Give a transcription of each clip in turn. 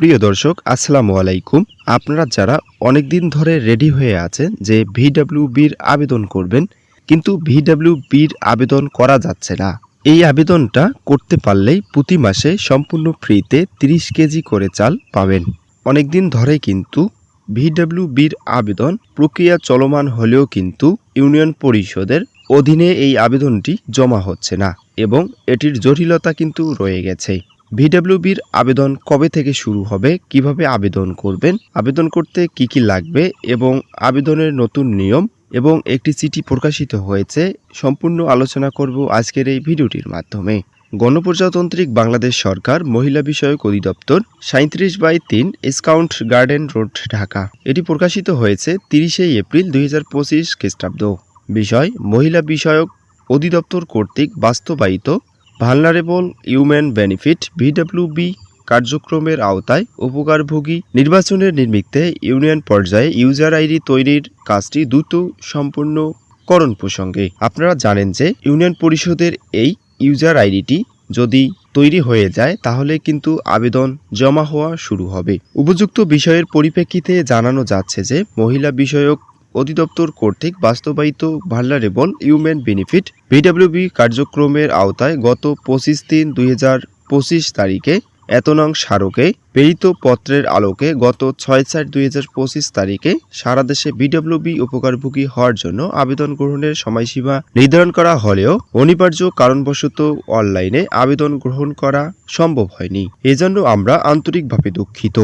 প্রিয় দর্শক আসসালামু আলাইকুম। আপনারা যারা অনেক দিন ধরে রেডি হয়ে আছেন যে ভিডব্লিউবির আবেদন করবেন, কিন্তু ভিডব্লিউবির আবেদন করা যাচ্ছে না। এই আবেদনটা করতে পারলেই প্রতি মাসে সম্পূর্ণ ফ্রিতে 30 কেজি করে চাল পাবেন। অনেক দিন ধরে কিন্তু ভিডব্লিউবির আবেদন প্রক্রিয়া চলমান হলেও কিন্তু ইউনিয়ন পরিষদের অধীনে এই আবেদনটি জমা হচ্ছে না এবং এটির জটিলতা কিন্তু রয়ে গেছে। ভিডব্লিউবির আবেদন কবে থেকে শুরু হবে, কিভাবে আবেদন করবেন, আবেদন করতে কি কি লাগবে এবং আবেদনের নতুন নিয়ম এবং একটি চিঠি প্রকাশিত হয়েছে, সম্পূর্ণ আলোচনা করব আজকের এই ভিডিওটির মাধ্যমে। গণপ্রজাতান্ত্রিক বাংলাদেশ সরকার মহিলা বিষয়ক অধিদপ্তর 37/3 স্কাউট গার্ডেন রোড, ঢাকা। এটি প্রকাশিত হয়েছে 30 এপ্রিল 2025 খ্রিস্টাব্দ। বিষয়: মহিলা বিষয়ক অধিদপ্তর কর্তৃক বাস্তবায়িত ভালনারেবল হিউম্যান বেনিফিট ভিডব্লিউবি কার্যক্রমের আওতায় উপকারভোগী নির্বাচনের নিমিত্তে ইউনিয়ন পর্যায়ে ইউজার আইডি তৈরির কাজটি দ্রুত সম্পূর্ণকরণ প্রসঙ্গে। আপনারা জানেন যে ইউনিয়ন পরিষদের এই ইউজার আইডিটি যদি তৈরি হয়ে যায় তাহলে কিন্তু আবেদন জমা হওয়া শুরু হবে। উপযুক্ত বিষয়ের পরিপ্রেক্ষিতে জানানো যাচ্ছে যে মহিলা বিষয়ক অধিদপ্তর কর্তৃক বাস্তবায়িত ভালনারেবল হিউম্যান বেনিফিট ভিডব্লিউবি কার্যক্রমের আওতায় গত 25/3/2025 তারিখে এতনং স্মারকে প্রেরিত পত্রের আলোকে গত 6/4/2025 তারিখে সারা দেশে ভিডব্লিউবি উপকারভোগী হওয়ার জন্য আবেদন গ্রহণের সময়সীমা নির্ধারণ করা হলেও অনিবার্য কারণবশত অনলাইনে আবেদন গ্রহণ করা সম্ভব হয়নি। এজন্য আমরা আন্তরিকভাবে দুঃখিত।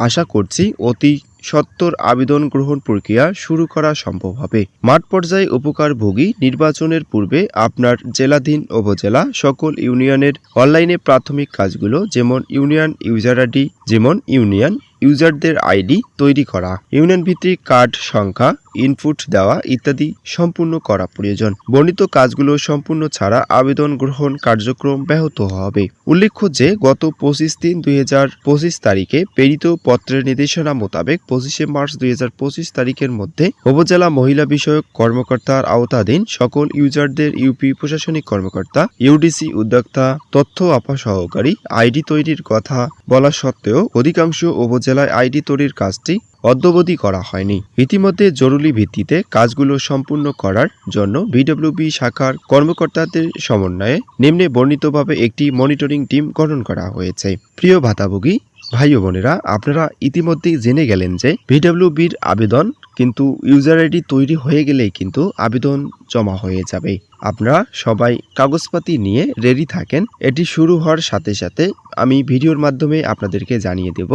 আশা করছি অতি সত্বর আবেদন গ্রহণ প্রক্রিয়া শুরু করা সম্ভব হবে। মাঠ পর্যায়ে উপকারভোগী নির্বাচনের পূর্বে আপনার জেলাধীন উপজেলা সকল ইউনিয়নের অনলাইনে প্রাথমিক কাজগুলো যেমন ইউনিয়ন ইউজার আইডি, যেমন ইউনিয়ন ইউজারদের আইডি তৈরি করা, ইউনিয়ন ভিত্তিক কার্ড সংখ্যা ইনপুট দেওয়া ইত্যাদি সম্পূর্ণ করা প্রয়োজন। বর্ণিত কাজগুলো সম্পূর্ণ ছাড়া আবেদন গ্রহণ কার্যক্রম ব্যাহত হবে। উল্লেখ্য যে গত 25/3/2025 তারিখে প্রেরিত পত্রের নির্দেশনা মোতাবেক 25 মার্চ 2025 তারিখের মধ্যে উপজেলা মহিলা বিষয়ক কর্মকর্তার আওতাধীন সকল ইউজারদের ইউপি প্রশাসনিক কর্মকর্তা, ইউডিসি উদ্যোক্তা, তথ্য আপা সহকারী আইডি তৈরির কথা বলা সত্ত্বেও অধিকাংশ উপজেলায় আইডি তৈরির কাজটি অদ্যাবধি করা হয়নি। ইতিমধ্যে জরুরি ভিত্তিতে কাজগুলো সম্পূর্ণ করার জন্য ভিডব্লিউবি শাখার কর্মকর্তাদের সমন্বয়ে নিম্নে বর্ণিতভাবে একটি মনিটরিং টিম গঠন করা হয়েছে। প্রিয় ভাতাভোগী ভাই ও বোনেরা, আপনারা ইতিমধ্যেই জেনে গেলেন যে ভিডব্লিউবির আবেদন কিন্তু ইউজার আইডি তৈরি হয়ে গেলেই কিন্তু আবেদন জমা হয়ে যাবে। আপনারা সবাই কাগজপাতি নিয়ে রেডি থাকেন। এটি শুরু হওয়ার সাথে সাথে আমি ভিডিওর মাধ্যমে আপনাদেরকে জানিয়ে দেব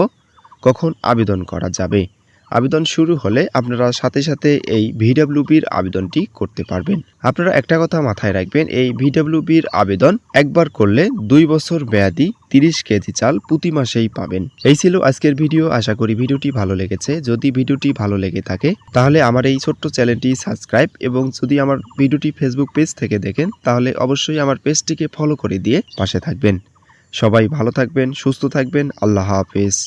কখন আবেদন করা যাবে। আবেদন শুরু হলে আপনারা সাথে সাথে এই ভিডব্লিউবির আবেদনটি করতে পারবেন। আপনারা একটা কথা মাথায় রাখবেন, এই ভিডব্লিউবির আবেদন একবার করলে 2 বছর মেয়াদি 30 কেজি চাল প্রতি মাসেই পাবেন। এই ছিল আজকের ভিডিও। আশা করি ভিডিওটি ভালো লেগেছে। যদি ভিডিওটি ভালো লেগে থাকে তাহলে আমার এই ছোট্ট চ্যানেলটি সাবস্ক্রাইব, এবং যদি আমার ভিডিওটি ফেসবুক পেজ থেকে দেখেন তাহলে অবশ্যই আমার পেজটিকে ফলো করে দিয়ে পাশে থাকবেন। সবাই ভালো থাকবেন, সুস্থ থাকবেন। আল্লাহ হাফেজ।